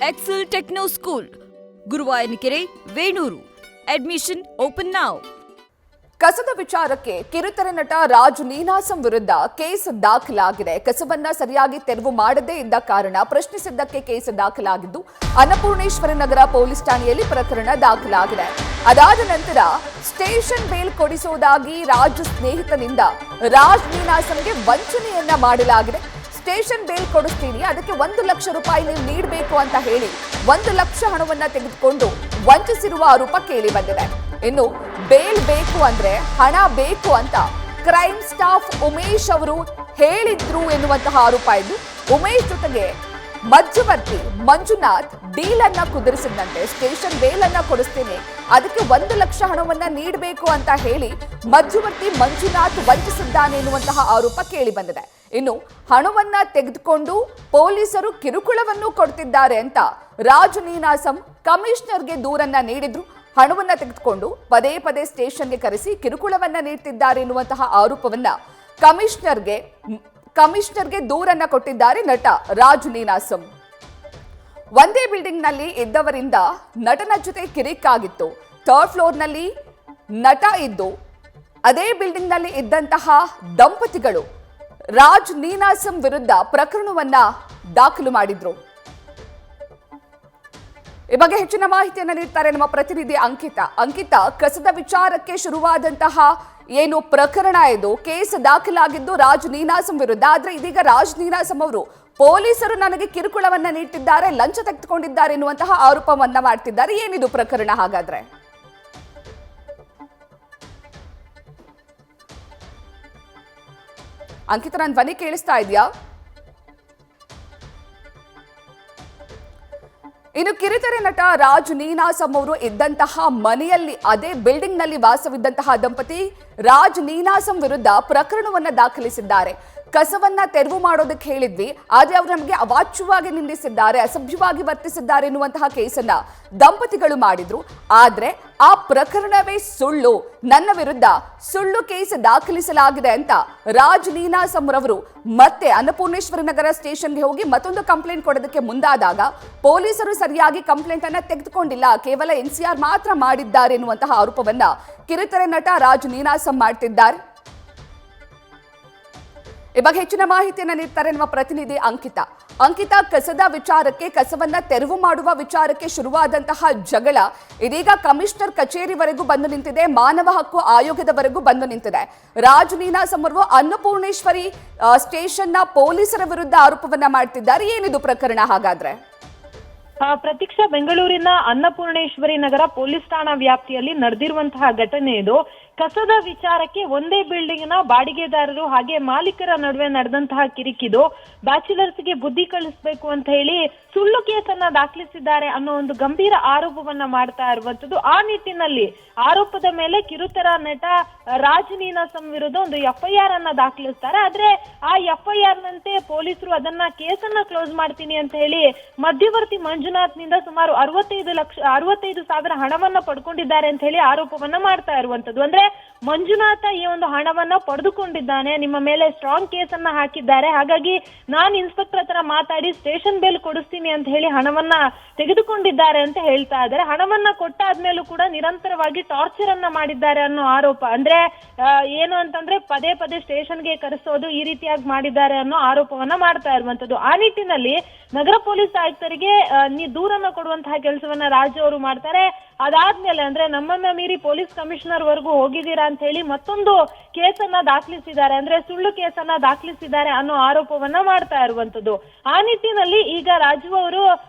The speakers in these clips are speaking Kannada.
Excel Techno School, Guruvayanakere, Venur. Admission open now. ಕಸದ ವಿಚಾರಕ್ಕೆ ಕಿರುತೆರೆ ನಟ ರಾಜ್ ನೀನಾಸಂ ವಿರುದ್ಧ ಕೇಸ್ ದಾಖಲಾಗಿದೆ. ಕಸವನ್ನ ಸರಿಯಾಗಿ ತೆರವು ಮಾಡದೇ ಇದ್ದ ಕಾರಣ ಪ್ರಶ್ನಿಸಿದ್ದಕ್ಕೆ ಕೇಸ್ ದಾಖಲಾಗಿದ್ದು ಅನ್ನಪೂರ್ಣೇಶ್ವರಿ ನಗರ ಪೊಲೀಸ್ ಠಾಣೆಯಲ್ಲಿ ಪ್ರಕರಣ ದಾಖಲಾಗಿದೆ. ಅದಾದ ನಂತರ ಸ್ಟೇಷನ್ ಬೇಲ್ ಕೊಡಿಸುವುದಾಗಿ ರಾಜ್ ಸ್ನೇಹಿತನಿಂದ ರಾಜ್ ನೀನಾಸಂಗೆ ವಂಚನೆಯನ್ನ ಮಾಡಲಾಗಿದೆ. ಸ್ಟೇಷನ್ ಬೇಲ್ ಕೊಡಿಸ್ತೀನಿ, ಅದಕ್ಕೆ 1 ಲಕ್ಷ ರೂಪಾಯಿ ನೀವು ನೀಡಬೇಕು ಅಂತ ಹೇಳಿ 1 ಲಕ್ಷ ಹಣವನ್ನ ತೆಗೆದುಕೊಂಡು ವಂಚಿಸಿರುವ ಆರೋಪ ಕೇಳಿ ಬಂದಿದೆ. ಇನ್ನು ಬೇಲ್ ಬೇಕು ಅಂದ್ರೆ ಹಣ ಬೇಕು ಅಂತ ಕ್ರೈಮ್ ಸ್ಟಾಫ್ ಉಮೇಶ್ ಅವರು ಹೇಳಿದ್ರು ಎನ್ನುವಂತಹ ಆರೋಪ ಇದ್ದು, ಉಮೇಶ್ ಜೊತೆಗೆ ಮಧ್ಯವರ್ತಿ ಮಂಜುನಾಥ್ ಡೀಲ್ ಅನ್ನ ಕುದುರಿಸಿದಂತೆ ಸ್ಟೇಷನ್ ಬೇಲ್ ಅನ್ನ ಕೊಡಿಸ್ತೀನಿ, ಅದಕ್ಕೆ 1 ಲಕ್ಷ ಹಣವನ್ನ ನೀಡಬೇಕು ಅಂತ ಹೇಳಿ ಮಧ್ಯವರ್ತಿ ಮಂಜುನಾಥ್ ವಂಚಿಸಿದ್ದಾನೆ ಎನ್ನುವಂತಹ ಆರೋಪ ಕೇಳಿ ಬಂದಿದೆ. ಇನ್ನು ಹಣವನ್ನ ತೆಗೆದುಕೊಂಡು ಪೊಲೀಸರು ಕಿರುಕುಳವನ್ನು ಕೊಡ್ತಿದ್ದಾರೆ ಅಂತ ರಾಜ್ ನೀನಾಸಂ ಕಮಿಷನರ್ಗೆ ದೂರನ್ನ ನೀಡಿದ್ರು. ಹಣವನ್ನ ತೆಗೆದುಕೊಂಡು ಪದೇ ಪದೇ ಸ್ಟೇಷನ್ಗೆ ಕರೆಸಿ ಕಿರುಕುಳವನ್ನ ನೀಡ್ತಿದ್ದಾರೆ ಎನ್ನುವಂತಹ ಆರೋಪವನ್ನ ಕಮಿಷನರ್ಗೆ ದೂರನ್ನ ಕೊಟ್ಟಿದ್ದಾರೆ ನಟ ರಾಜ್ ನೀನಾಸಂ. ಒಂದೇ ಬಿಲ್ಡಿಂಗ್ ನಲ್ಲಿ ಇದ್ದವರಿಂದ ನಟನ ಜೊತೆ ಕಿರಿಕಾಗಿತ್ತು. 3rd ಫ್ಲೋರ್ ನಲ್ಲಿ ನಟ ಇದ್ದು ಅದೇ ಬಿಲ್ಡಿಂಗ್ ನಲ್ಲಿ ಇದ್ದಂತಹ ದಂಪತಿಗಳು ರಾಜ್ ನೀನಾಸಂ ವಿರುದ್ಧ ಪ್ರಕರಣವನ್ನ ದಾಖಲು ಮಾಡಿದ್ರು. ಈ ಬಗ್ಗೆ ಹೆಚ್ಚಿನ ಮಾಹಿತಿಯನ್ನು ನೀಡ್ತಾರೆ ನಮ್ಮ ಪ್ರತಿನಿಧಿ ಅಂಕಿತಾ, ಕಸದ ವಿಚಾರಕ್ಕೆ ಶುರುವಾದಂತಹ ಏನು ಪ್ರಕರಣ ಇದು, ಕೇಸ್ ದಾಖಲಾಗಿದ್ದು ರಾಜ್ ನೀನಾಸಂ ವಿರುದ್ಧ. ಆದ್ರೆ ಇದೀಗ ರಾಜ್ ನೀನಾಸಂ ಅವರು ಪೊಲೀಸರು ನನಗೆ ಕಿರುಕುಳವನ್ನ ನೀಡುತ್ತಿದ್ದಾರೆ, ಲಂಚ ತೆಗೆದುಕೊಂಡಿದ್ದಾರೆ ಎನ್ನುವಂತಹ ಆರೋಪವನ್ನ ಮಾಡ್ತಿದ್ದಾರೆ. ಏನಿದು ಪ್ರಕರಣ ಹಾಗಾದ್ರೆ? ಅಂಕಿತಾ, ನನ್ನ ಧ್ವನಿ ಕೇಳಿಸ್ತಾ ಇದೆಯಾ? ಇನ್ನು ಕಿರುತೆರೆ ನಟ ರಾಜ್ ನೀನಾಸಂ ಅವರು ಇದ್ದಂತಹ ಮನೆಯಲ್ಲಿ ಅದೇ ಬಿಲ್ಡಿಂಗ್ ನಲ್ಲಿ ವಾಸವಿದ್ದಂತಹ ದಂಪತಿ ರಾಜ್ ನೀನಾಸಂ ವಿರುದ್ಧ ಪ್ರಕರಣವನ್ನ ದಾಖಲಿಸಿದ್ದಾರೆ. ಕಸವನ್ನ ತೆರವು ಮಾಡೋದಕ್ಕೆ ಹೇಳಿದ್ವಿ, ಆದ್ರೆ ಅವರು ನಮಗೆ ಅವಾಚ್ಯವಾಗಿ ನಿಂದಿಸಿದ್ದಾರೆ, ಅಸಭ್ಯವಾಗಿ ವರ್ತಿಸಿದ್ದಾರೆ ಎನ್ನುವಂತಹ ಕೇಸನ್ನ ದಂಪತಿಗಳು ಮಾಡಿದ್ರು. ಆದ್ರೆ ಆ ಪ್ರಕರಣವೇ ಸುಳ್ಳು, ನನ್ನ ವಿರುದ್ಧ ಸುಳ್ಳು ಕೇಸ್ ದಾಖಲಿಸಲಾಗಿದೆ ಅಂತ ರಾಜ್ ನೀನಾಸಂ ರವರು ಮತ್ತೆ ಅನ್ನಪೂರ್ಣೇಶ್ವರಿ ನಗರ ಸ್ಟೇಷನ್ಗೆ ಹೋಗಿ ಮತ್ತೊಂದು ಕಂಪ್ಲೇಂಟ್ ಕೊಡೋದಕ್ಕೆ ಮುಂದಾದಾಗ ಪೊಲೀಸರು ಸರಿಯಾಗಿ ಕಂಪ್ಲೇಂಟ್ ಅನ್ನ ತೆಗೆದುಕೊಂಡಿಲ್ಲ, ಕೇವಲ NCR ಮಾತ್ರ ಮಾಡಿದ್ದಾರೆ ಎನ್ನುವಂತಹ ಆರೋಪವನ್ನ ಕಿರುತೆರೆ ನಟ ರಾಜ್ ನೀನಾಸಂ ಮಾಡ್ತಿದ್ದಾರೆ. ಈ ಬಗ್ಗೆ ಹೆಚ್ಚಿನ ಮಾಹಿತಿಯನ್ನು ನೀಡ್ತಾರೆ ನಮ್ಮ ಪ್ರತಿನಿಧಿ ಅಂಕಿತಾ, ಕಸದ ವಿಚಾರಕ್ಕೆ, ಕಸವನ್ನ ತೆರವು ಮಾಡುವ ವಿಚಾರಕ್ಕೆ ಶುರುವಾದಂತಹ ಜಗಳ ಇದೀಗ ಕಮಿಷನರ್ ಕಚೇರಿವರೆಗೂ ಬಂದು ನಿಂತಿದೆ, ಮಾನವ ಹಕ್ಕು ಆಯೋಗದವರೆಗೂ ಬಂದು ನಿಂತಿದೆ. ರಾಜ್ ನೀನಾಸಂ ಅವರು ಅನ್ನಪೂರ್ಣೇಶ್ವರಿ ಸ್ಟೇಷನ್ನ ಪೊಲೀಸರ ವಿರುದ್ಧ ಆರೋಪವನ್ನ ಮಾಡ್ತಿದ್ದಾರೆ. ಏನಿದು ಪ್ರಕರಣ ಹಾಗಾದ್ರೆ? ಪ್ರತೀಕ್ಷಾ, ಬೆಂಗಳೂರಿನ ಅನ್ನಪೂರ್ಣೇಶ್ವರಿ ನಗರ ಪೊಲೀಸ್ ಠಾಣಾ ವ್ಯಾಪ್ತಿಯಲ್ಲಿ ನಡೆದಿರುವಂತಹ ಘಟನೆ ಇದು. ಕಸದ ವಿಚಾರಕ್ಕೆ ಒಂದೇ ಬಿಲ್ಡಿಂಗ್ ನ ಬಾಡಿಗೆದಾರರು ಹಾಗೆ ಮಾಲೀಕರ ನಡುವೆ ನಡೆದಂತಹ ಕಿರಿಕಿದು. ಬ್ಯಾಚುಲರ್ಸ್ಗೆ ಬುದ್ಧಿ ಕಳಿಸ್ಬೇಕು ಅಂತ ಹೇಳಿ ಸುಳ್ಳು ಕೇಸನ್ನ ದಾಖಲಿಸಿದ್ದಾರೆ ಅನ್ನೋ ಒಂದು ಗಂಭೀರ ಆರೋಪವನ್ನ ಮಾಡ್ತಾ ಇರುವಂತದ್ದು. ಆ ನಿಟ್ಟಿನಲ್ಲಿ ಆರೋಪದ ಮೇಲೆ ಕಿರುತೆರ ನಟ ರಾಜ್ ನೀನಾಸಂ ವಿರುದ್ಧ ಒಂದು FIR ಅನ್ನ ದಾಖಲಿಸ್ತಾರೆ. ಆದ್ರೆ ಆ FIR ನಂತೆ ಪೊಲೀಸರು ಅದನ್ನ ಕೇಸನ್ನ ಕ್ಲೋಸ್ ಮಾಡ್ತೀನಿ ಅಂತ ಹೇಳಿ ಮಧ್ಯವರ್ತಿ ಮಂಜುನಾಥ್ ನಿಂದ ಸುಮಾರು 65,000 ಹಣವನ್ನ ಪಡ್ಕೊಂಡಿದ್ದಾರೆ ಅಂತ ಹೇಳಿ ಆರೋಪವನ್ನ ಮಾಡ್ತಾ ಇರುವಂತದ್ದು. ಅಂದ್ರೆ ಮಂಜುನಾಥ ಈ ಒಂದು ಹಣವನ್ನ ಪಡೆದುಕೊಂಡಿದ್ದಾನೆ, ನಿಮ್ಮ ಮೇಲೆ ಸ್ಟ್ರಾಂಗ್ ಕೇಸ್ ಅನ್ನ ಹಾಕಿದ್ದಾರೆ, ಹಾಗಾಗಿ ನಾನು ಇನ್ಸ್ಪೆಕ್ಟರ್ ಹತ್ರ ಮಾತಾಡಿ ಸ್ಟೇಷನ್ ಬೇಲ್ ಕೊಡಿಸ್ತೀನಿ ಅಂತ ಹೇಳಿ ಹಣವನ್ನ ತೆಗೆದುಕೊಂಡಿದ್ದಾರೆ ಅಂತ ಹೇಳ್ತಾ ಇದ್ದಾರೆ. ಹಣವನ್ನ ಕೊಟ್ಟಾದ್ಮೇಲೂ ಕೂಡ ನಿರಂತರವಾಗಿ ಟಾರ್ಚರ್ ಅನ್ನ ಮಾಡಿದ್ದಾರೆ ಅನ್ನೋ ಆರೋಪ. ಅಂದ್ರೆ ಏನು ಅಂತಂದ್ರೆ ಪದೇ ಪದೇ ಸ್ಟೇಷನ್ಗೆ ಕರೆಸೋದು, ಈ ರೀತಿಯಾಗಿ ಮಾಡಿದ್ದಾರೆ ಅನ್ನೋ ಆರೋಪವನ್ನ ಮಾಡ್ತಾ ಇರುವಂತದ್ದು. ಆ ನಿಟ್ಟಿನಲ್ಲಿ ನಗರ ಪೊಲೀಸ್ ಆಯುಕ್ತರಿಗೆ ದೂರನ್ನ ಕೊಡುವಂತಹ ಕೆಲಸವನ್ನ ರಾಜು ಅವರು ಮಾಡ್ತಾರೆ. ಅದಾದ್ಮೇಲೆ ಅಂದ್ರೆ ನಮ್ಮನ್ನ ಮೀರಿ ಪೊಲೀಸ್ ಕಮಿಷನರ್ ವರ್ಗೂ ಹೋಗಿದ್ದೀರಾ ಅಂತ ಹೇಳಿ ಮತ್ತೊಂದು ಕೇಸನ್ನ ದಾಖಲಿಸಿದ್ದಾರೆ, ಅಂದ್ರೆ ಸುಳ್ಳು ಕೇಸನ್ನ ದಾಖಲಿಸಿದ್ದಾರೆ ಅನ್ನೋ ಆರೋಪವನ್ನ ಮಾಡ್ತಾ ಇರುವಂತದ್ದು. ಆ ನಿಟ್ಟಿನಲ್ಲಿ ಈಗ ರಾಜು ಅವರು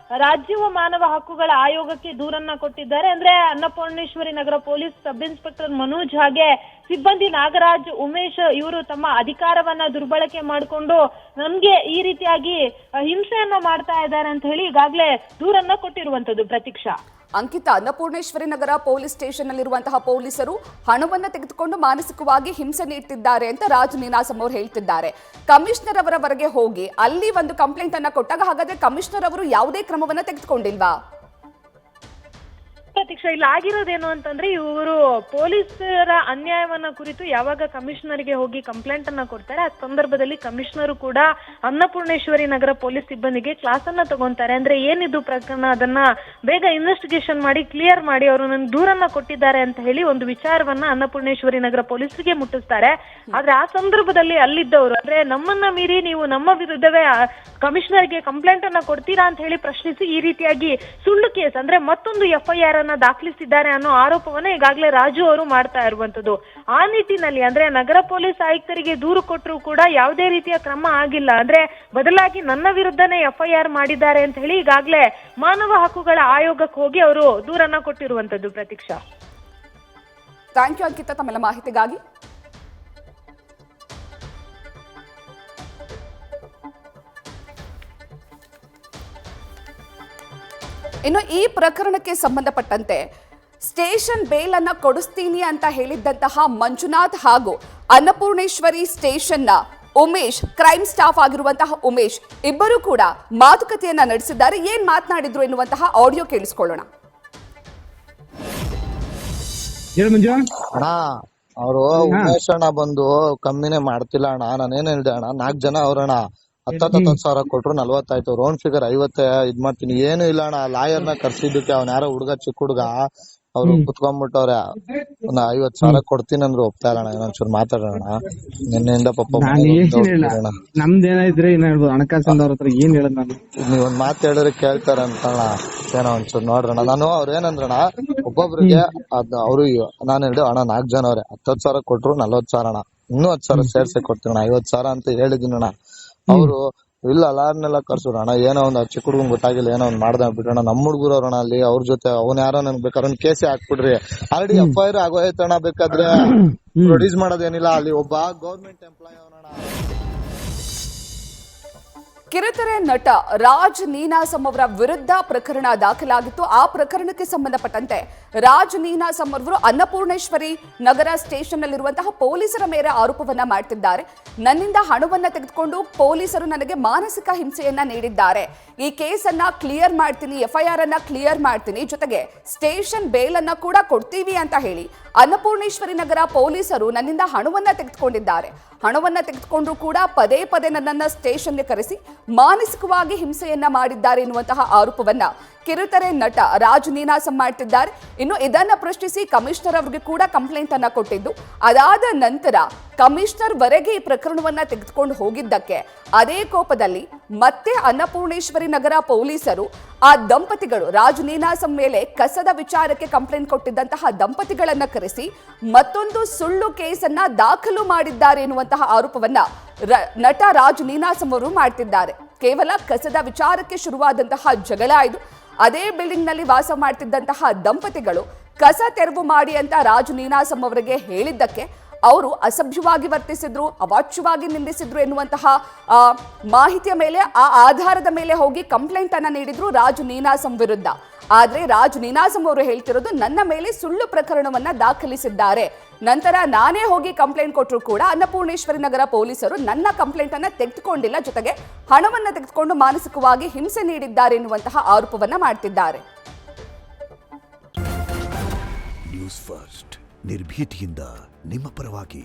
ರಾಜ್ಯ ಮಾನವ ಹಕ್ಕುಗಳ ಆಯೋಗಕ್ಕೆ ದೂರನ್ನ ಕೊಟ್ಟಿದ್ದಾರೆ. ಅಂದ್ರೆ ಅನ್ನಪೂರ್ಣೇಶ್ವರಿ ನಗರ ಪೊಲೀಸ್ ಸಬ್ ಇನ್ಸ್ಪೆಕ್ಟರ್ ಮನೋಜ್ ಹಾಗೆ ಸಿಬ್ಬಂದಿ ನಾಗರಾಜ್, ಉಮೇಶ್ ಇವರು ತಮ್ಮ ಅಧಿಕಾರವನ್ನ ದುರ್ಬಳಕೆ ಮಾಡಿಕೊಂಡು ನಮ್ಗೆ ಈ ರೀತಿಯಾಗಿ ಹಿಂಸೆಯನ್ನ ಮಾಡ್ತಾ ಇದ್ದಾರೆ ಅಂತ ಹೇಳಿ ಈಗಾಗಲೇ ದೂರನ್ನ ಕೊಟ್ಟಿರುವಂತದ್ದು. ಪ್ರತೀಕ್ಷಾ, ಅಂಕಿತಾ, ಅನ್ನಪೂರ್ಣೇಶ್ವರಿ ನಗರ ಪೊಲೀಸ್ ಸ್ಟೇಷನ್ ನಲ್ಲಿರುವಂತಹ ಪೊಲೀಸರು ಹಣವನ್ನ ತೆಗೆದುಕೊಂಡು ಮಾನಸಿಕವಾಗಿ ಹಿಂಸೆ ನೀಡುತ್ತಿದ್ದಾರೆ ಅಂತ ರಾಜ್ ನೀನಾಸಂ ಅವರು ಹೇಳ್ತಿದ್ದಾರೆ. ಕಮಿಷನರ್ ಅವರವರೆಗೆ ಹೋಗಿ ಅಲ್ಲಿ ಒಂದು ಕಂಪ್ಲೇಂಟ್ ಅನ್ನ ಕೊಟ್ಟಾಗ ಹಾಗಾದ್ರೆ ಕಮಿಷನರ್ ಅವರು ಯಾವುದೇ ಕ್ರಮವನ್ನ ತೆಗೆದುಕೊಂಡಿಲ್ವಾ? ಪ್ರತೀಕ್ಷಾ, ಇಲ್ಲಿ ಆಗಿರೋದೇನು ಅಂತಂದ್ರೆ ಇವರು ಪೊಲೀಸರ ಅನ್ಯಾಯವನ್ನ ಕುರಿತು ಯಾವಾಗ ಕಮಿಷನರ್ಗೆ ಹೋಗಿ ಕಂಪ್ಲೇಂಟ್ ಅನ್ನ ಕೊಡ್ತಾರೆ, ಆ ಸಂದರ್ಭದಲ್ಲಿ ಕಮಿಷನರ್ ಕೂಡ ಅನ್ನಪೂರ್ಣೇಶ್ವರಿ ನಗರ ಪೊಲೀಸ್ ಸಿಬ್ಬಂದಿಗೆ ಕ್ಲಾಸ್ ಅನ್ನ ತಗೊಂತಾರೆ. ಅಂದ್ರೆ ಏನಿದು ಪ್ರಕರಣ, ಅದನ್ನ ಬೇಗ ಇನ್ವೆಸ್ಟಿಗೇಷನ್ ಮಾಡಿ ಕ್ಲಿಯರ್ ಮಾಡಿ ಅವರು ನನ್ನ ದೂರನ್ನ ಕೊಟ್ಟಿದ್ದಾರೆ ಅಂತ ಹೇಳಿ ಒಂದು ವಿಚಾರವನ್ನ ಅನ್ನಪೂರ್ಣೇಶ್ವರಿ ನಗರ ಪೊಲೀಸರಿಗೆ ಮುಟ್ಟಿಸ್ತಾರೆ. ಆದ್ರೆ ಆ ಸಂದರ್ಭದಲ್ಲಿ ಅಲ್ಲಿದ್ದವರು ಅಂದ್ರೆ ನಮ್ಮನ್ನ ಮೀರಿ ನೀವು ನಮ್ಮ ವಿರುದ್ಧವೇ ಕಮಿಷನರ್ಗೆ ಕಂಪ್ಲೇಂಟ್ ಅನ್ನ ಕೊಡ್ತೀರಾ ಅಂತ ಹೇಳಿ ಪ್ರಶ್ನಿಸಿ ಈ ರೀತಿಯಾಗಿ ಸುಳ್ಳು ಕೇಸ್ ಅಂದ್ರೆ ಮತ್ತೊಂದು FIR ಅನ್ನ ದಾಖಲಿಸಿದ್ದಾರೆ ಅನ್ನೋ ಆರೋಪವನ್ನ ಈಗಾಗಲೇ ರಾಜು ಅವರು ಮಾಡ್ತಾ ಇರುವಂತದ್ದು. ಆ ನಿಟ್ಟಿನಲ್ಲಿ ಅಂದ್ರೆ ನಗರ ಪೊಲೀಸ್ ಆಯುಕ್ತರಿಗೆ ದೂರು ಕೊಟ್ಟರು ಕೂಡ ಯಾವುದೇ ರೀತಿಯ ಕ್ರಮ ಆಗಿಲ್ಲ. ಅಂದ್ರೆ ಬದಲಾಗಿ ನನ್ನ ವಿರುದ್ಧನೇ FIR ಮಾಡಿದ್ದಾರೆ ಅಂತ ಹೇಳಿ ಈಗಾಗಲೇ ಮಾನವ ಹಕ್ಕುಗಳ ಆಯೋಗಕ್ಕೆ ಹೋಗಿ ಅವರು ದೂರನ್ನ ಕೊಟ್ಟಿರುವಂತದ್ದು. ಪ್ರತೀಕ್ಷಾ, ಥ್ಯಾಂಕ್ ಯು ಅಂಕಿತಾ ತಮ್ಮೆಲ್ಲ ಮಾಹಿತಿಗಾಗಿ. ಇನ್ನು ಈ ಪ್ರಕರಣಕ್ಕೆ ಸಂಬಂಧಪಟ್ಟಂತೆ ಸ್ಟೇಷನ್ ಬೇಲ್ ಅನ್ನ ಕೊಡಿಸ್ತೀನಿ ಅಂತ ಹೇಳಿದ್ದಂತಹ ಮಂಜುನಾಥ್ ಹಾಗೂ ಅನ್ನಪೂರ್ಣೇಶ್ವರಿ ಸ್ಟೇಷನ್ನ ಉಮೇಶ್, ಕ್ರೈಮ್ ಸ್ಟಾಫ್ ಆಗಿರುವಂತಹ ಉಮೇಶ್ ಇಬ್ಬರು ಕೂಡ ಮಾತುಕತೆಯನ್ನ ನಡೆಸಿದ್ದಾರೆ. ಏನ್ ಮಾತನಾಡಿದ್ರು ಎನ್ನುವಂತಹ ಆಡಿಯೋ ಕೇಳಿಸ್ಕೊಳ್ಳೋಣ. ಅಣ್ಣ ಅವರು ಉಮೇಶ್ ಅಣ್ಣ ಬಂದು ಕಮ್ಮಿನೇ ಮಾಡ್ತಿಲ್ಲ ಅಣ್ಣ. ನಾನೇನ್ ಹೇಳ್ದೆ ಅಣ್ಣ, 4 ಜನ ಅವ್ರಣ್ಣ 10,000 ಕೊಟ್ರು 40 ಆಯ್ತು. ರೌಂಡ್ ಫಿಗರ್ 50 ಇದ್ ಮಾಡ್ತೀನಿ. ಏನು ಇಲ್ಲ ಅಣ್ಣ, ಲಾಯರ್ನ ಕರ್ಸಿದ್ದಕ್ಕೆ ಅವ್ನ ಯಾರೋ ಹುಡುಗ, ಚಿಕ್ಕ ಹುಡುಗ, ಅವ್ರು ಕುತ್ಕೊಂಡ್ಬಿಟ್ಟವ್ರೆ. ಒಂದ್ 50,000 ಕೊಡ್ತೀನಿ ಅಂದ್ರು ಒಪ್ತಾ ಇಲ್ಲ ಅಣ್ಣ. ಇನ್ನೊಂಚೂರು ಮಾತಾಡೋಣ. ನಿನ್ನೆಯಿಂದ ಪಾಪ ನಮ್ದೇನಾಯ್ತ್ರಿ ಏನ್ ಹೇಳ್ಬೋದು, ಹಣಕಾಸಿಂದವ್ರ ಹತ್ರ ಏನ್ ಹೇಳದ್ ನಾನು. ನೀವೊಂದ್ ಮಾತು ಹೇಳಿದ್ರೆ ಕೇಳ್ತಾರ ಅಂತಣ್ಣ. ಏನೋ ಒಂಚೂರು ನೋಡ್ರಣ್ಣ. ನಾನು ಅವ್ರ ಏನಂದ್ರಣ್ಣ, ಒಬ್ಬೊಬ್ರಿಗೆ ಅವ್ರು ನಾನ್ ಹೇಳ್ದೆ ಅಣ್ಣ 4 ಜನ ಅವ್ರೆ 10,000 ಕೊಟ್ರು 40,000 ಅಣ್ಣ, ಇನ್ನೂ 10,000 ಸೇರ್ಸೆ ಕೊಡ್ತೀನಿ 50,000 ಅಂತ ಹೇಳಿದೀನಿ ಅಣ್ಣ. ಅವ್ರು ಇಲ್ಲ ಅಲಾರ್ನೆಲ್ಲ ಕರ್ಸೋಣ ಅಣ್ಣ, ಏನೋ ಒಂದ್ ಚಿಕ್ಕ ಹುಡುಗನ್ ಗೊತ್ತಾಗಿಲ್ಲ, ಏನೋ ಒಂದ್ ಮಾಡ್ದ ಬಿಡ್ರಣ್ಣ. ನಮ್ ಹುಡುಗರು ಅವ್ರಣ್ಣ ಅಲ್ಲಿ, ಅವ್ರ ಜೊತೆ ಅವ್ನ ಯಾರೋ ನನ್ಗೆ ಬೇಕಾದ್ರೆ ಒಂದ್ ಕೇಸೇ ಹಾಕ್ಬಿಡ್ರಿ. Already FIR ಆಗೋಯ್ತಣ್ಣ. ಬೇಕಾದ್ರೆ ಪ್ರೊಡ್ಯೂಸ್ ಮಾಡೋದೇನಿಲ್ಲ. ಅಲ್ಲಿ ಒಬ್ಬ ಗೌರ್ಮೆಂಟ್ ಎಂಪ್ಲಾಯ್ ಅವನಣ್ಣ. ಕಿರುತೆರೆ ನಟ ರಾಜ್ ನೀನಾಸಂ ಅವರ ವಿರುದ್ಧ ಪ್ರಕರಣ ದಾಖಲಾಗಿತ್ತು. ಆ ಪ್ರಕರಣಕ್ಕೆ ಸಂಬಂಧಪಟ್ಟಂತೆ ರಾಜ್ ನೀನಾಸಂ ಅವರು ಅನ್ನಪೂರ್ಣೇಶ್ವರಿ ನಗರ ಸ್ಟೇಷನ್ ನಲ್ಲಿರುವಂತಹ ಪೊಲೀಸರ ಮೇಲೆ ಆರೋಪವನ್ನ ಮಾಡ್ತಿದ್ದಾರೆ. ನನ್ನಿಂದ ಹಣವನ್ನ ತೆಗೆದುಕೊಂಡು ಪೊಲೀಸರು ನನಗೆ ಮಾನಸಿಕ ಹಿಂಸೆಯನ್ನ ನೀಡಿದ್ದಾರೆ. ಈ ಕೇಸನ್ನ ಕ್ಲಿಯರ್ ಮಾಡ್ತೀನಿ, FIR ಅನ್ನ ಕ್ಲಿಯರ್ ಮಾಡ್ತೀನಿ, ಜೊತೆಗೆ ಸ್ಟೇಷನ್ ಬೇಲ್ ಅನ್ನ ಕೂಡ ಕೊಡ್ತೀವಿ ಅಂತ ಹೇಳಿ ಅನ್ನಪೂರ್ಣೇಶ್ವರಿ ನಗರ ಪೊಲೀಸರು ನನ್ನಿಂದ ಹಣವನ್ನ ತೆಗೆದುಕೊಂಡಿದ್ದಾರೆ. ಹಣವನ್ನ ತೆಗೆದುಕೊಂಡ್ರು ಕೂಡ ಪದೇ ಪದೇ ನನ್ನನ್ನ ಸ್ಟೇಷನ್ಗೆ ಕರೆಸಿ ಮಾನಸಿಕವಾಗಿ ಹಿಂಸೆಯನ್ನ ಮಾಡಿದ್ದಾರೆ ಎನ್ನುವಂತಹ ಆರೋಪವನ್ನ ಕಿರುತೆರೆ ನಟ ರಾಜ್ ನೀನಾಸಂ ಮಾಡ್ತಿದ್ದಾರೆ. ಇನ್ನು ಇದನ್ನ ಪ್ರಶ್ನಿಸಿ ಕಮಿಷನರ್ ಅವರಿಗೆ ಕೂಡ ಕಂಪ್ಲೇಂಟ್ ಅನ್ನ ಕೊಟ್ಟಿದ್ದು, ಅದಾದ ನಂತರ ಕಮಿಷನರ್ ವರೆಗೆ ಈ ಪ್ರಕರಣವನ್ನ ತೆಗೆದುಕೊಂಡು ಹೋಗಿದ್ದಕ್ಕೆ ಅದೇ ಕೋಪದಲ್ಲಿ ಮತ್ತೆ ಅನ್ನಪೂರ್ಣೇಶ್ವರಿ ನಗರ ಪೊಲೀಸರು ಆ ದಂಪತಿಗಳು ರಾಜ್ ನೀನಾಸಂ ಮೇಲೆ ಕಸದ ವಿಚಾರಕ್ಕೆ ಕಂಪ್ಲೇಂಟ್ ಕೊಟ್ಟಿದ್ದಂತಹ ದಂಪತಿಗಳನ್ನ ಕರೆಸಿ ಮತ್ತೊಂದು ಸುಳ್ಳು ಕೇಸನ್ನ ದಾಖಲು ಮಾಡಿದ್ದಾರೆ ಎನ್ನುವಂತಹ ಆರೋಪವನ್ನ ನಟ ರಾಜ್ ನೀನಾಸಂ ಅವರು ಮಾಡ್ತಿದ್ದಾರೆ. ಕೇವಲ ಕಸದ ವಿಚಾರಕ್ಕೆ ಶುರುವಾದಂತಹ ಜಗಳ ಇದು. ಅದೇ ಬಿಲ್ಡಿಂಗ್ ನಲ್ಲಿ ವಾಸ ಮಾಡ್ತಿದ್ದಂತಹ ದಂಪತಿಗಳು ಕಸ ತೆರವು ಮಾಡಿ ಅಂತ ರಾಜ್ ನೀನಾಸಂ ಅವರಿಗೆ ಹೇಳಿದ್ದಕ್ಕೆ ಅವರು ಅಸಭ್ಯವಾಗಿ ವರ್ತಿಸಿದ್ರು, ಅವಾಚ್ಯವಾಗಿ ನಿಂದಿಸಿದ್ರು ಎನ್ನುವಂತಹ ಮಾಹಿತಿಯ ಮೇಲೆ, ಆ ಆಧಾರದ ಮೇಲೆ ಹೋಗಿ ಕಂಪ್ಲೇಂಟ್ ಅನ್ನ ನೀಡಿದ್ರು ರಾಜ್ ನೀನಾಸಂ ವಿರುದ್ಧ. ಆದ್ರೆ ರಾಜ್ ನೀನಾಸಂ ಅವರು ಹೇಳ್ತಿರೋದು ನನ್ನ ಮೇಲೆ ಸುಳ್ಳು ಪ್ರಕರಣವನ್ನ ದಾಖಲಿಸಿದ್ದಾರೆ. ನಂತರ ನಾನೇ ಹೋಗಿ ಕಂಪ್ಲೇಂಟ್ ಕೊಟ್ಟರು ಕೂಡ ಅನ್ನಪೂರ್ಣೇಶ್ವರಿ ನಗರ ಪೊಲೀಸರು ನನ್ನ ಕಂಪ್ಲೇಂಟ್ ಅನ್ನ ತೆಗೆದುಕೊಂಡಿಲ್ಲ, ಜೊತೆಗೆ ಹಣವನ್ನ ತೆಗೆದುಕೊಂಡು ಮಾನಸಿಕವಾಗಿ ಹಿಂಸೆ ನೀಡಿದ್ದಾರೆ ಎನ್ನುವಂತಹ ಆರೋಪವನ್ನ ಮಾಡ್ತಿದ್ದಾರೆ. ನ್ಯೂಸ್ ಫಸ್ಟ್ ನಿರ್ಭೀತಿಯಿಂದ ನಿಮ್ಮ ಪರವಾಗಿ.